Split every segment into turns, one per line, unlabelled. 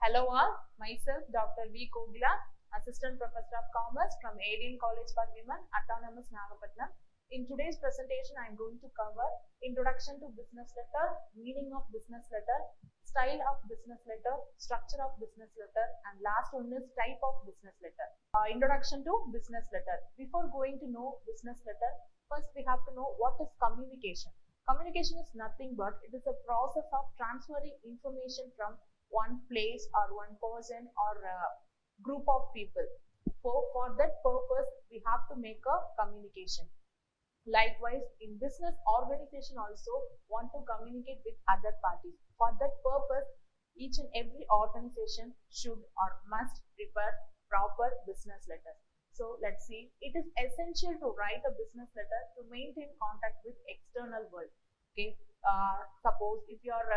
Hello all, myself Dr. V.KOKILA, Assistant Professor of Commerce from A.D.M. College for Women, Autonomous Nagapattinam. In today's presentation, I am going to cover Introduction to Business Letter, Meaning of Business Letter, Style of Business Letter, Structure of Business Letter, and last one is Type of Business Letter. Introduction to Business Letter. Before going to know business letter, first we have to know what is communication. Communication is nothing but it is a process of transferring information from one place or one person or a group of people. For that purpose, we have to make a communication. Likewise, in business organization also want to communicate with other parties. For that purpose, each and every organization should or must prepare proper business letters. So let's see, it is essential to write a business letter to maintain contact with external world. Okay, suppose if you are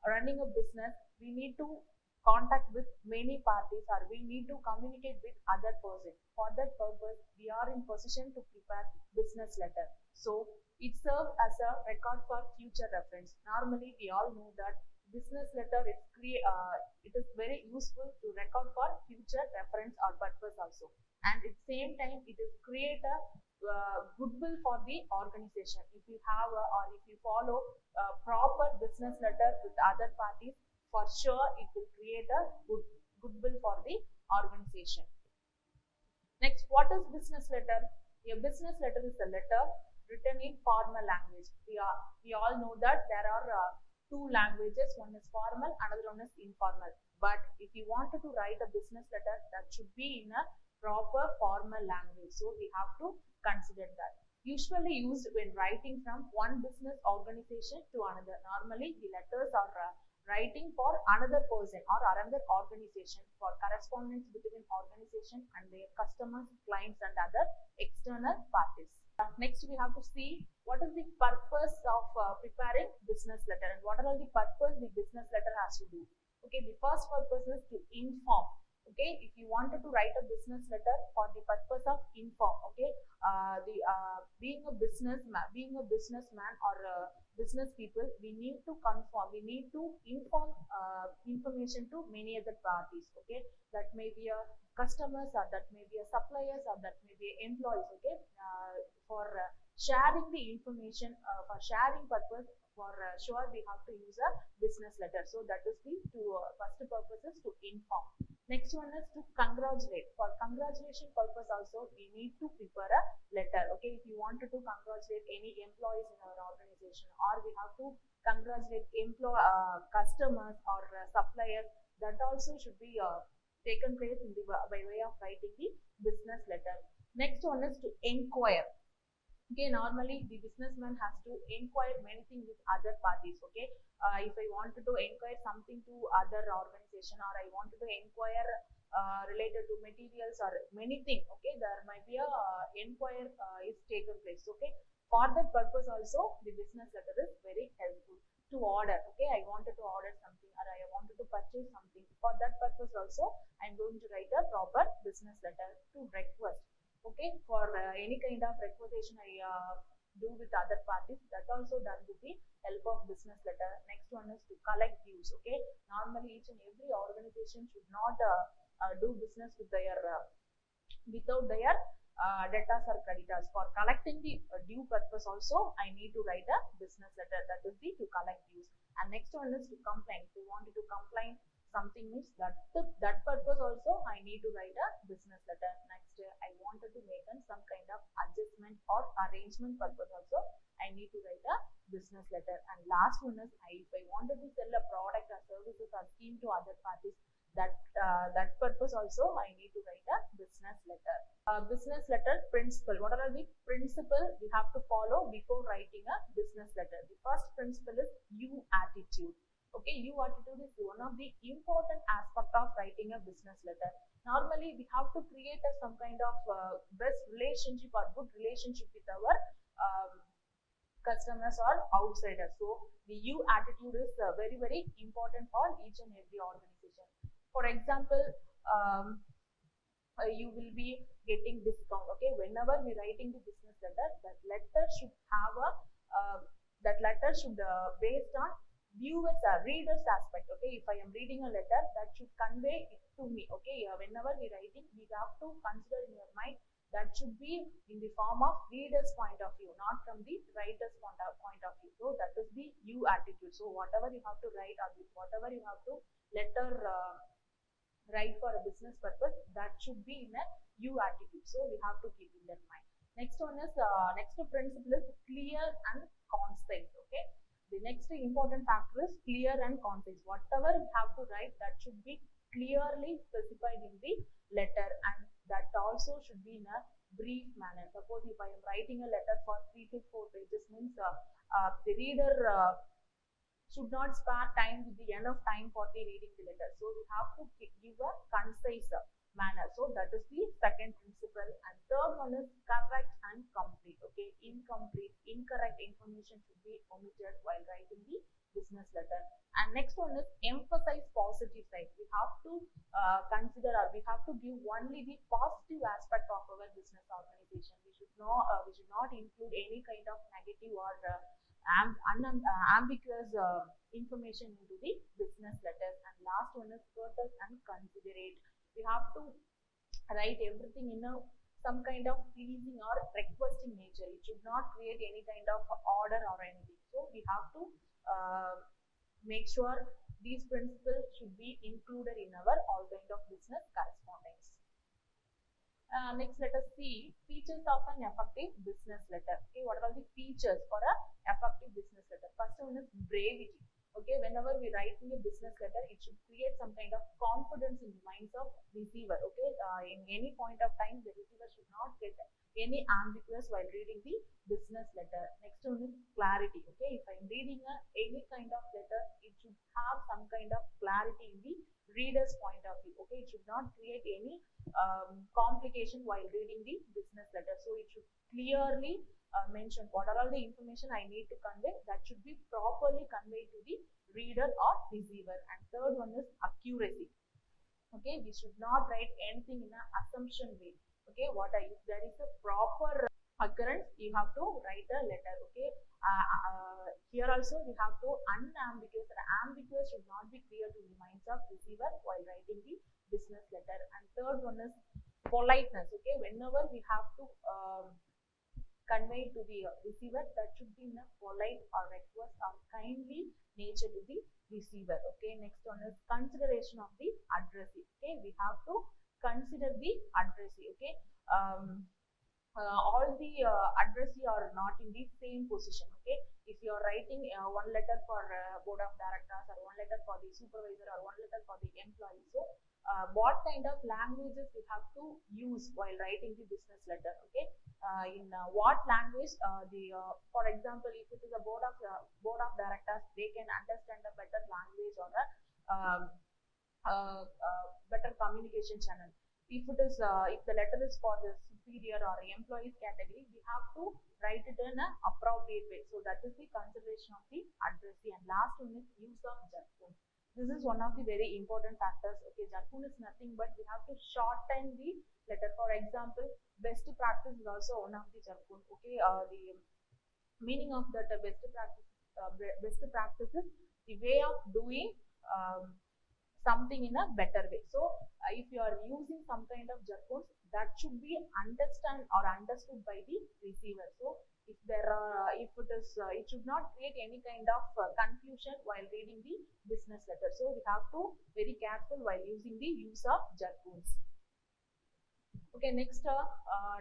running a business, we need to contact with many parties or we need to communicate with other person. For that purpose, we are in position to prepare business letter. So it serves as a record for future reference. Normally, we all know that business letter is it is very useful to record for future reference or purpose also. And at the same time, it is create a goodwill for the organization. If you have or if you follow a proper business letter with other parties, for sure it will create a goodwill for the organization. Next, what is business letter? A business letter is a letter written in formal language. We all know that there are two languages, one is formal, another one is informal. But if you wanted to write a business letter, that should be in a proper formal language. So we have to consider that. Usually used when writing from one business organization to another. Normally, the letters are writing for another person or another organization for correspondence between organization and their customers, clients, and other external parties. Next, we have to see what is the purpose of preparing business letter and what are all the purpose the business letter has to do. Okay, the first purpose is to inform. Okay, if you wanted to write a business letter for the purpose of inform, okay, being a businessman or business people, we need to inform information to many other parties. Okay, that may be a customers or that may be a suppliers or that may be employees. Okay, for sharing the information, for sharing purpose, for sure we have to use a business letter. So that is the first purpose is to inform. Next one is to congratulate. For congratulation purpose also, we need to prepare a letter. Okay, if you wanted to congratulate any employees in our organization, or we have to congratulate customers or suppliers, that also should be taken place in the by way of writing the business letter. Next one is to inquire. Okay, normally the businessman has to inquire many things with other parties. Okay, if I wanted to inquire something to other organization or I wanted to inquire related to materials or many things, okay, there might be a inquire is taken place. Okay, for that purpose also the business letter is very helpful. To order, okay, I wanted to order something or I wanted to purchase something. For that purpose also I am going to write a proper business letter. To request, okay, for any kind of requisition I do with other parties, that also done with the help of business letter. Next one is to collect dues. Okay, normally each and every organization should not do business with their without their debtors or creditors. For collecting the due purpose also I need to write a business letter, that is the to collect dues. And next one is to complain. If you wanted to complain something means that purpose also I need to write a business letter. Next, I wanted to make some kind of adjustment or arrangement purpose also I need to write a business letter. And last one is if I wanted to sell a product or services or scheme to other parties, that purpose also I need to write a business letter. Business letter principle. What are the principles we have to follow before writing a business letter? The first principle is you attitude. Okay, you attitude is one of the important aspect of writing a business letter. Normally, we have to create some kind of best relationship or good relationship with our customers or outsiders. So, the you attitude is very, very important for each and every organization. For example, you will be getting discount. Okay, whenever we writing the business letter, that letter should have a based on viewers readers aspect. Okay, if I am reading a letter, that should convey it to me. Okay, whenever we writing, we have to consider in your mind that should be in the form of reader's point of view, not from the writer's point of view. So that is the you attitude. So whatever you have to write or whatever you have to letter write for a business purpose, that should be in a you attitude. So we have to keep in that mind. Next one is next principle is clear and concise. Okay, the next important factor is clear and concise. Whatever you have to write, that should be clearly specified in the letter, and that also should be in a brief manner. Suppose if I am writing a letter for 3 to 4 pages, means the reader should not spare time with the enough time for the reading the letter. So we have to give a concise manner. So that is the second principle. And third one is correct and complete. Okay, incomplete, incorrect information should be omitted while writing the business letter. And next one is emphasize positive side. We have to consider, or we have to give only the positive aspect of our business organization. We should not include any kind of negative or ambiguous information into the business letters. And last one is courteous and considerate. We have to write everything in some kind of pleasing or requesting nature. It should not create any kind of order or anything. So we have to make sure these principles should be included in our all kind of business correspondence. Next, let us see features of an effective business letter. Okay, what are the features for a effective business letter? First one is brevity. Okay, whenever we write in a business letter, it should create some kind of confidence in the minds of receiver. Okay, in any point of time, the receiver should not get any ambiguous while reading the business letter. Next one is clarity. Okay, if I am reading any kind of letter, it should have some kind of clarity in the reader's point of view. Okay, it should not create any complication while reading the business letter. So it should clearly mention what are all the information I need to convey, that should be properly conveyed to the reader or receiver. And third one is accuracy. Okay, we should not write anything in an assumption way. Okay, if there is a proper occurrence, you have to write a letter. Okay, here also we have to unambiguous. Ambiguous should not be clear to the minds of receiver while writing the business letter. And third one is politeness. Okay, whenever we have to convey to the receiver, that should be in a polite or request or kindly nature to the receiver. Okay, next one is consideration of the addressee. Okay, we have to consider the addressee. Okay, all the addressee are not in the same position. Okay, if you are writing one letter for board of directors, or one letter for the supervisor, or one letter for the employee, so what kind of languages we have to use while writing the business letter? Okay, in what language for example, if it is a board of directors, they can understand a better language or a better communication channel. If it is if the letter is for the superior or employees category, we have to write it in an appropriate way. So that is the consideration of the addressee. And last one is use of jargon. This is one of the very important factors. Okay, jargon is nothing but we have to shorten the letter. For example, best practice is also one of the jargon. Okay, the meaning of that best practice is the way of doing something in a better way. So if you are using some kind of jargon, that should be understood by the receiver. So if it should not create any kind of confusion while reading the business letter. So we have to very careful while using the use of jargons. Okay, next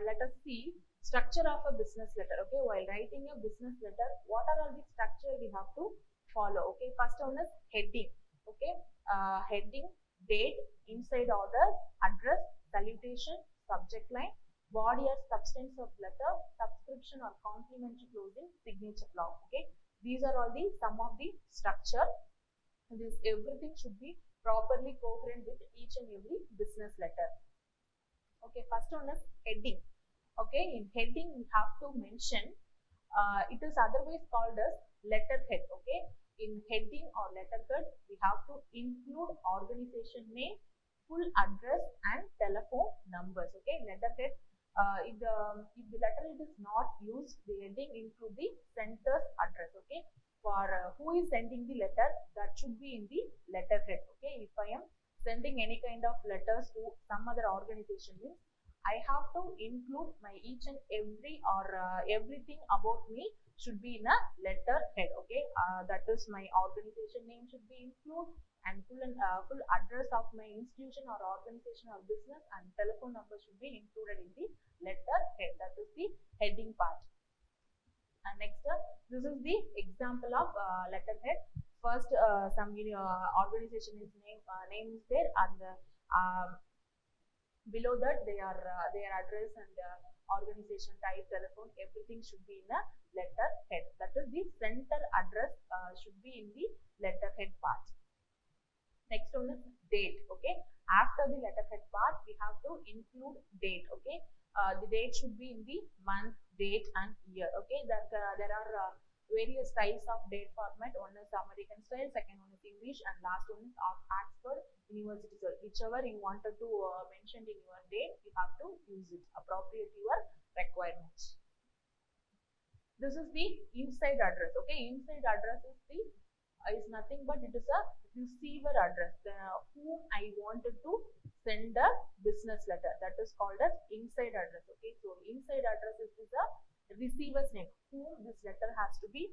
let us see structure of a business letter. Okay, while writing a business letter, what are all the structure we have to follow? Okay, first one is heading. Okay, heading, date, inside order, address, salutation, subject line, body or substance of letter, subscription or complimentary closing, signature block. Okay, these are all the some of the structure. Everything should be properly coherent with each and every business letter. Okay, first one is heading. Okay, in heading we have to mention it is otherwise called as letterhead. Okay, in heading or letterhead we have to include organization name, full address and telephone numbers. Okay, letterhead if the letterhead is not used, the heading include the center's address. Okay, for who is sending the letter, that should be in the letterhead. Okay, if I am sending any kind of letters to some other organization, means I have to include my each and every or everything about me should be in a letterhead. Okay, that is my organization name should be included, and full address of my institution or organization or business and telephone number should be included in the letterhead. That is the heading part. And next, this is the example of letterhead. First, some organization is name is there, and below that their address and organization type, telephone, everything should be in a letterhead. That is the center address should be in the letterhead part. Next one is date. Okay, after the letterhead part we have to include date. Okay, the date should be in the month, date and year. Okay, that there are various styles of date format. One is American style, second one is English, and last one is of Oxford University. So whichever you wanted to mention in your date, you have to use it appropriate to your requirements. This is the inside address. Okay, inside address is nothing but it is a receiver address, whom I wanted to send a business letter. That is called as inside address. Okay, so inside address is a receiver's name, whom this letter has to be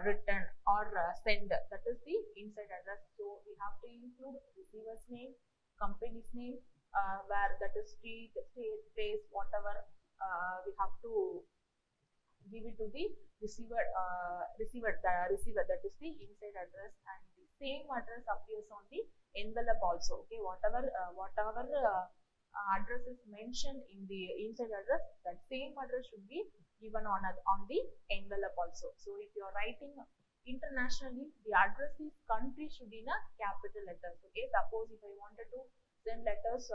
written or sent. That is the inside address. So we have to include receiver's name, company's name, where that is street, state, place, whatever. We have to give it to the receiver, that is the inside address, and the same address appears on the envelope also. Okay, whatever address is mentioned in the inside address, that same address should be given on the envelope also. So if you are writing internationally, the address is country should be in a capital letters. Okay, suppose if I wanted to send letters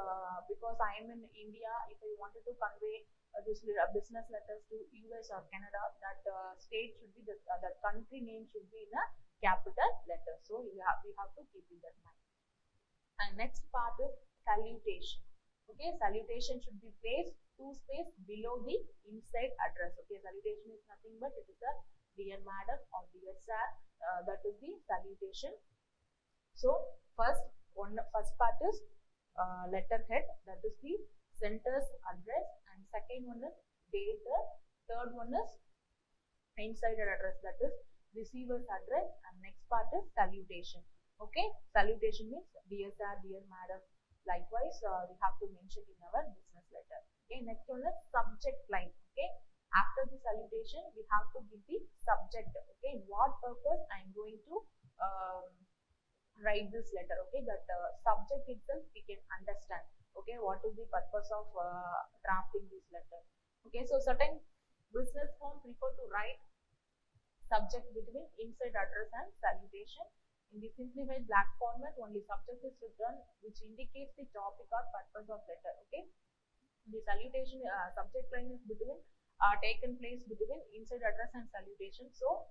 because I am in India, if I wanted to convey this business letters to US or Canada, that state should be that country name should be in a capital letter. So we have to keep in that mind. And next part is salutation. Okay, salutation should be placed 2 space below the inside address. Okay, salutation is nothing but it is a dear madam or dear sir. That is the salutation. So first part is letterhead, that is the center's address, and second one is date, third one is inside address, that is receiver's address, and next part is salutation. Okay, salutation means dear sir, dear madam. Likewise, we have to mention in our business letter. Okay, next one is subject line. Okay, after the salutation we have to give the subject. Okay, what purpose I am going to write this letter. Okay, that subject itself we can understand. Okay, what is the purpose of drafting this letter. Okay, so certain business firms prefer to write subject between inside address and salutation. In the simplified black format, only subject is written, which indicates the topic or purpose of letter. Okay, the salutation subject line is between taken place between inside address and salutation. So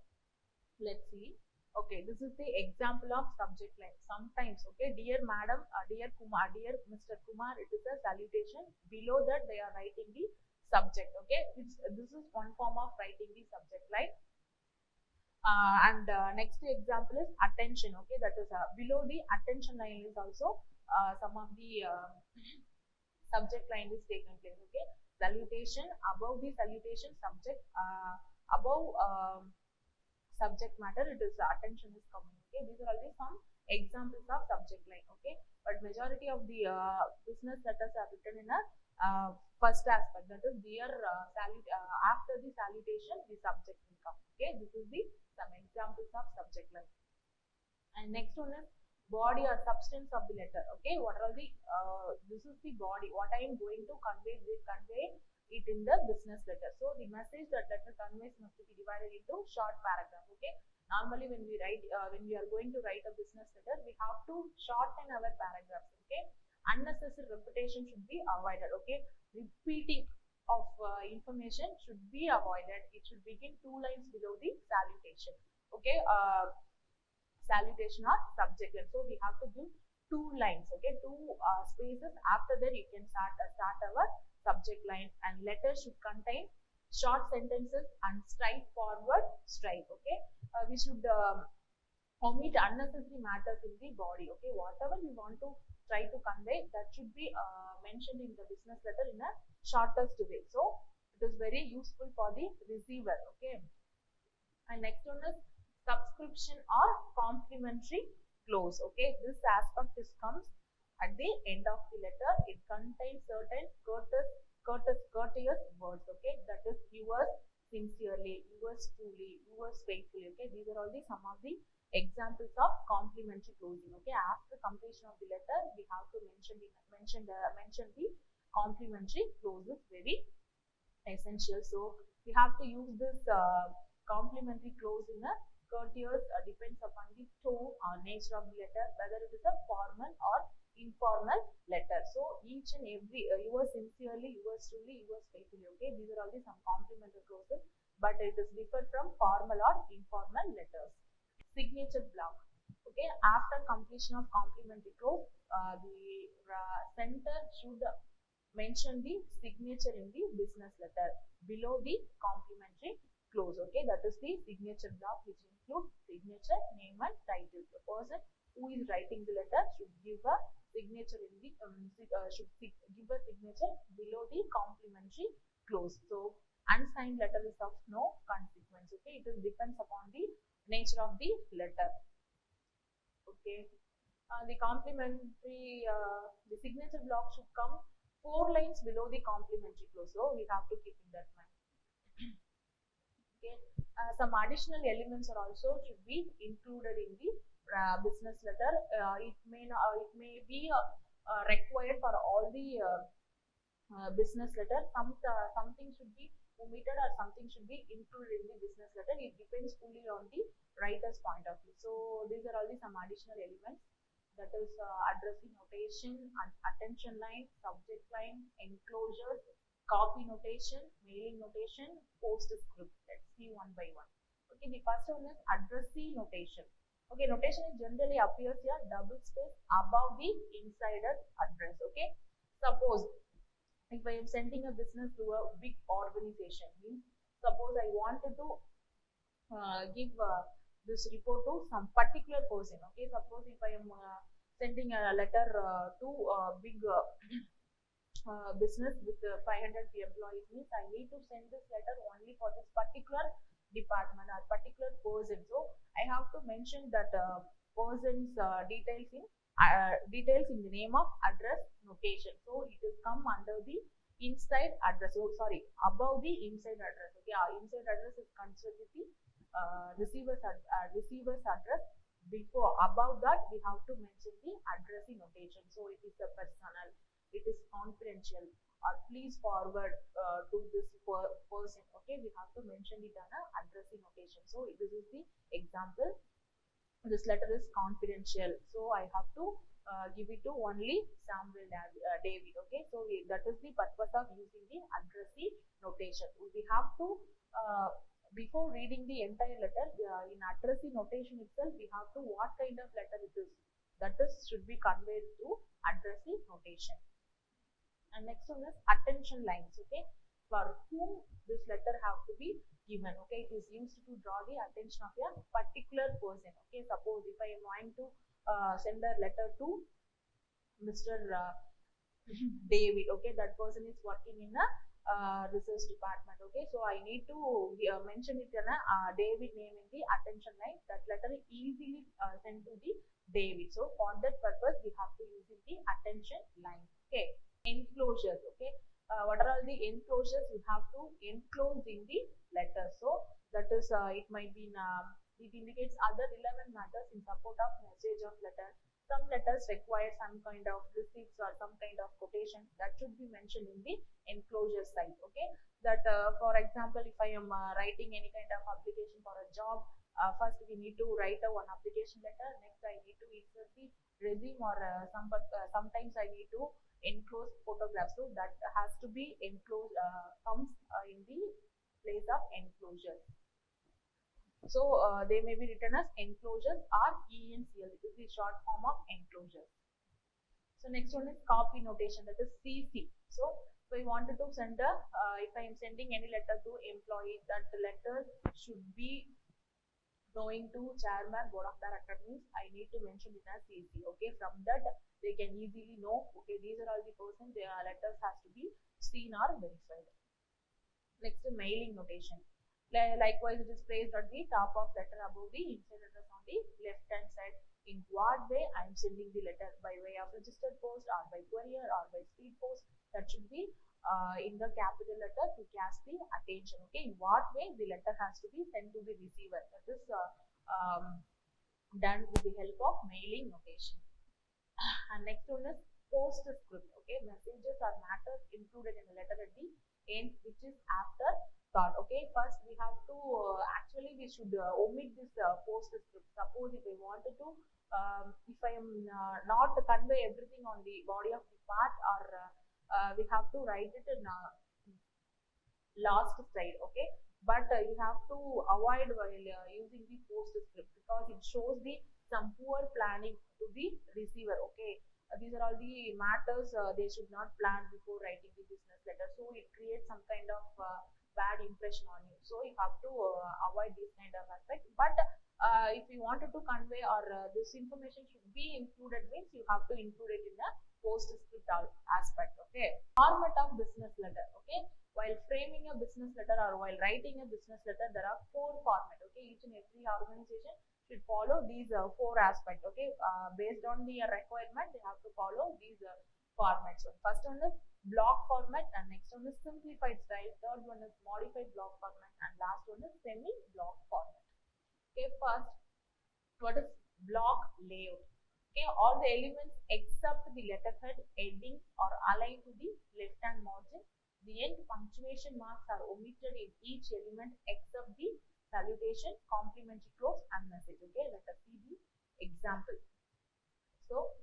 let's see. Okay, this is the example of subject line. Sometimes, okay, dear madam, dear Kumar, dear Mr. Kumar, it is a salutation. Below that they are writing the subject. Okay, this is one form of writing the subject line. Next example is attention. Okay, that is below the attention line is also some of the subject line is taken place. Okay, salutation, above the salutation subject, above subject matter, it is attention is coming. Okay, these are already some examples of subject line. Okay, but majority of the business letters are written in a first aspect, that is dear after the salutation the subject will come. Okay, this is the some examples of subject line. And next one is body or substance of the letter. Okay, what are the this is the body, what I am going to convey it in the business letter. So the message that letter conveys must be divided into short paragraph. Okay, normally when we write when we are going to write a business letter, we have to shorten our paragraphs. Okay, unnecessary repetition should be avoided. Okay, repeating of information should be avoided. It should begin 2 lines below the salutation. Okay, salutation or subject line. So we have to give 2 lines. Okay, 2 spaces. After that you can start our subject line, and letter should contain short sentences and straightforward strike. Okay, we should omit unnecessary matters in the body. Okay, whatever we want to try to convey, that should be mentioned in the business letter in a shortest way. So it is very useful for the receiver. Okay, and next one is subscription or complimentary clause. Okay, this aspect comes at the end of the letter. It contains certain courteous words. Okay, that is yours sincerely, yours truly, yours faithfully. Okay, these are all the some of the examples of complimentary closing. Okay, after completion of the letter, we have to mention the complimentary clauses, very essential. So we have to use this complimentary clause in a courteous, depends upon the tone or nature of the letter, whether it is a formal or informal letter. So each and every yours sincerely, yours truly, yours faithfully. Okay, these are all the some complimentary clauses, but it is different from formal or informal letters. Signature block. Okay, after completion of complimentary clause, the center should mention the signature in the business letter below the complimentary clause. Okay, that is the signature block, which includes signature, name and title. The person who is writing the letter should give a signature in the give a signature below the complimentary clause. So unsigned letter is of no consequence. Okay, it depends upon the nature of the letter. Okay, the complimentary the signature block should come 4 lines below the complimentary clause. So we have to keep in that mind. Okay, some additional elements are also should be included in the business letter. It may be required for all the business letter. Something should be omitted or something should be included in the business letter. It depends fully on the writer's point of view. So these are all the some additional elements, that is addressing notation, attention line, subject line, enclosures, copy notation, mailing notation, postscript. Let's see one by one. Okay, the first one is addressee notation. Okay, notation is generally appears here double space above the insider address. Okay, suppose if I am sending a business to a big organization, means suppose I wanted to give this report to some particular person. Okay, suppose if I am sending a letter to a big business with 500 employees, means I need to send this letter only for this particular department or particular person. So I have to mention that person's details in the name of address notation. So it is come under the inside address. Oh, sorry, above the inside address. Okay, our inside address is considered the receiver's address. Before, above that, we have to mention the addressee notation. So it is a personal, it is confidential, or please forward to this person. Okay, we have to mention it on a addressee notation. So this is the example. This letter is confidential, so I have to give it to only Samuel David. Okay, so that is the purpose of using the addressee notation. We have to before reading the entire letter, in addressee notation itself, we have to what kind of letter it is. That is should be conveyed to addressee notation. And next one is attention lines. Okay, for whom this letter have to be given. Okay, it is used to draw the attention of a particular person. Okay, suppose if I am going to send a letter to Mr. David. Okay, that person is working in a research department. Okay, so I need to mention it in a David name in the attention line. That letter is easily sent to the David. So for that purpose, we have to use the attention line. Okay, enclosures. Okay, what are all the enclosures you have to enclose in the letter? So that is it might be it indicates other relevant matters in support of message of letter. Some letters require some kind of receipts or some kind of quotation that should be mentioned in the enclosure side. Okay, that for example, if I am writing any kind of application for a job, first we need to write one application letter. Next I need to insert the resume, or sometimes I need to enclose photographs. So that has to be enclosed, comes in the place of enclosure. So they may be written as enclosures or ENCL. This is the short form of enclosure. So next one is copy notation, that is CC. So So I wanted to send a, if I am sending any letter to employee, that letter should be going to chairman board of director means I need to mention it as CC. Okay, from that they can easily know, okay, these are all the person their letters has to be seen or verified. Next, mailing notation. Likewise, it is placed at the top of letter above the inside address on the left hand side. In what way I am sending the letter, by way of registered post or by courier or by speed post, that should be in the capital letter to catch the attention. Okay, in what way the letter has to be sent to the receiver, that is done with the help of mailing notation. And next one is postscript. Okay, messages or matters included in the letter at the end, which is after thought. Okay, first we have to actually we should omit this postscript. Suppose if I wanted to, if I am not convey everything on the body of the part, or we have to write it in last slide. Okay, but you have to avoid while using the postscript, because it shows the some poor planning to the receiver. Okay, these are all the matters they should not plan before writing the business letter, so it creates some kind of bad impression on you. So you have to avoid this kind of aspect. But if you wanted to convey, or this information should be included, means you have to include it in the postscript aspect. Okay, format of business letter. Okay, while framing a business letter or while writing a business letter, there are 4 formats. Okay, each and every organization should follow these 4 aspects. Okay, based on the requirement, they have to follow these formats. So first one is block format, and next one is simplified style. Third one is modified block format, and last one is semi block format. Okay, first, what is block layout? Okay, all the elements except the letterhead, headings are aligned to the left hand margin. The end punctuation marks are omitted in each element except the salutation, complimentary close, and message. Okay, let us see the example. So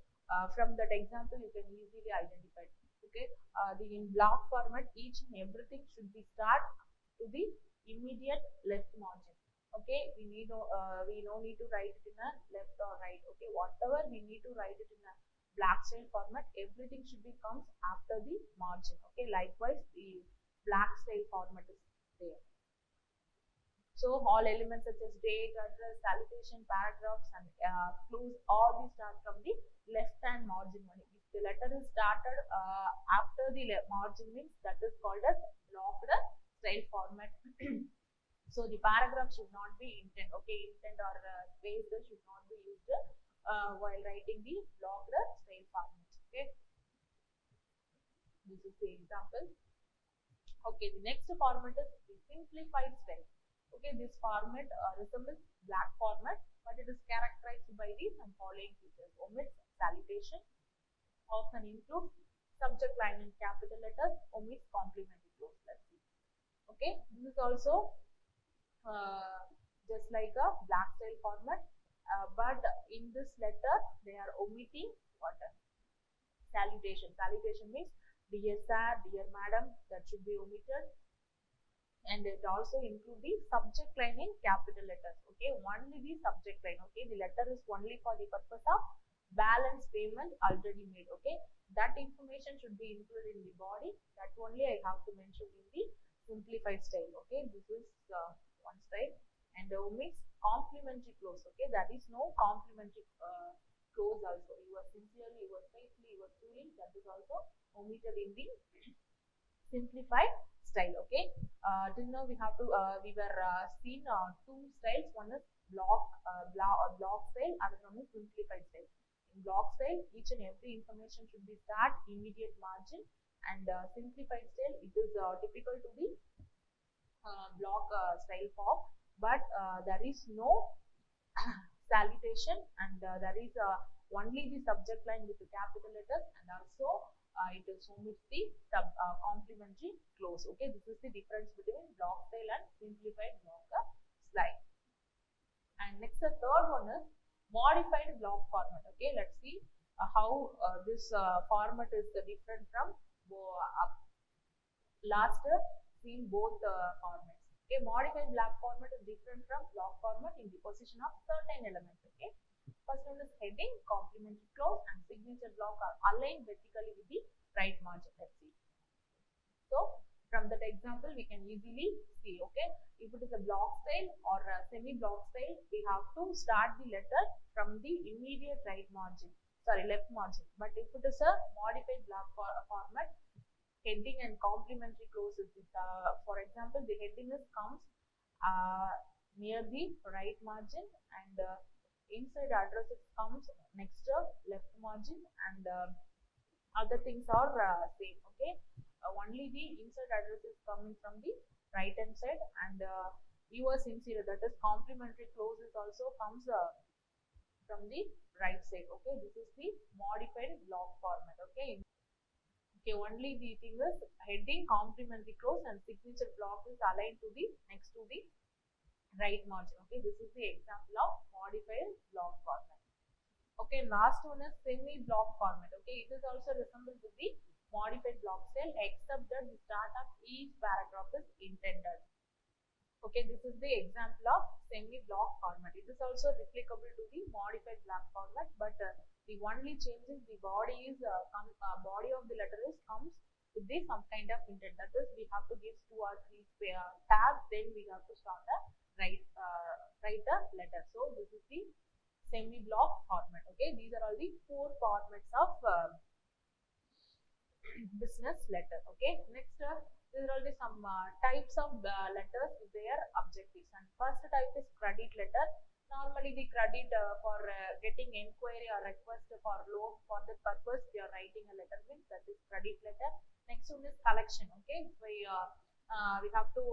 from that example, you can easily identify. Okay, in block format, each and everything should be start to the immediate left margin. Okay, we no need to write it in a left or right. Okay, whatever we need to write it in a black style format, everything should be comes after the margin. Okay, likewise the black style format is there. So all elements such as date, address, salutation, paragraphs, and clues, all these start from the left hand margin only. If the letter is started after the margin, means that is called as blocked style format. So the paragraph should not be intent. Okay, intent or space should not be used while writing the blocked style format. Okay, this is the example. Okay, the next format is the simplified style. Okay, this format resembles black format, but it is characterized by the some following features: omits salutation, often includes subject line in capital letters, omits complimentary close. Let's see. Okay, this is also just like a black style format, but in this letter they are omitting what? Salutation. Salutation means dear sir, dear madam, that should be omitted. And it also include the subject line in capital letters. Okay, only the subject line. Okay, the letter is only for the purpose of balance payment already made. Okay, that information should be included in the body. That only I have to mention in the simplified style. Okay, this is one style. And omits complimentary close. Okay, that is no complimentary close also. You are sincerely, you are faithfully, you are truly, that is also omitted in the simplified style. Okay, till now we have to we were seen 2 styles. One is block style, other one is simplified style. In block style, each and every information should be start immediate margin, and simplified style, it is typical to the block style form, but there is no salutation, and there is only the subject line with the capital letters, and also it is omits the complimentary close. Okay, this is the difference between block style and simplified block style. And next, the third one is modified block format. Okay, let's see how this format is different from last seen both formats. Okay, modified block format is different from block format in the position of certain elements. Okay, first one is heading, complimentary close, and signature block are aligned vertically with the right margin. Let's see. So from that example, we can easily see, okay, if it is a block style or a semi-block style, we have to start the letter from the immediate left margin. But if it is a modified block format, heading and complementary clauses, for example, the heading comes uh, near the right margin, and inside address it comes next to left margin, and other things are same, okay. Only the inside address is coming from the right hand side, and yours interior, that is complementary clauses, also comes from the right side, okay. This is the modified block format, okay. Okay, only the thing is heading, complementary clause, and signature block is aligned to the next to the right margin, okay. This is the example of modified block format. Okay, last one is semi-block format. Okay, it is also resembles to the modified block style, except that the start of each paragraph is intended. Okay, this is the example of semi-block format. It is also replicable to the modified block format, but the only change is the body is body of the letter is comes with the some kind of intent. That is, we have to give 2 or 3 tabs, then we have to start a write a letter. So this is the semi-block format. Okay, these are all the 4 formats of business letter. Okay, next these are all the some types of letters with their objectives. And first type is credit letter. Normally the credit for getting inquiry or request for loan, for the purpose we are writing a letter, means that is credit letter. Next one is collection. Okay, we have to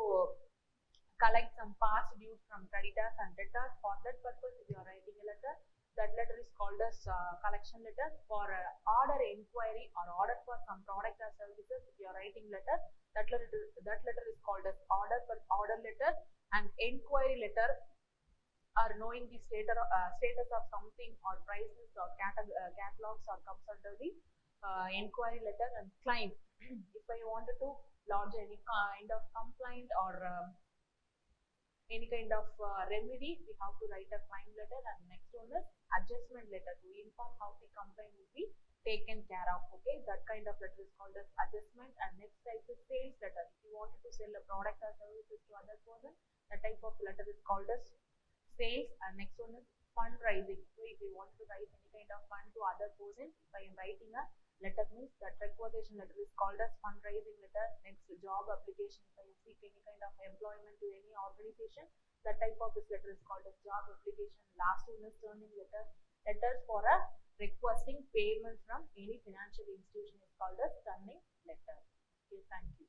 collect some past dues from creditors and debtors. For that purpose, if you are writing a letter, that letter is called as collection letter. For order inquiry or order for some product or services, if you are writing letter, that letter is called as order letter. And inquiry letter are knowing the status of something or prices or catalogs, or comes under the inquiry letter. And claim, if I wanted to lodge any kind of complaint or any kind of remedy, we have to write a claim letter. And next one is adjustment letter, to inform how the complaint will be taken care of. Okay, that kind of letter is called as adjustment. And next type is sales letter. If you wanted to sell a product or services to other person, that type of letter is called as sales. And next one is fundraising. So if you want to raise any kind of fund to other persons, if I am writing a letter, means that requisition letter is called as fundraising letter. Next, job application. If I seek any kind of employment to any organization, that type of this letter is called as job application. Last one is turning letter. Letters for a requesting payment from any financial institution is called as turning letter. Okay, thank you.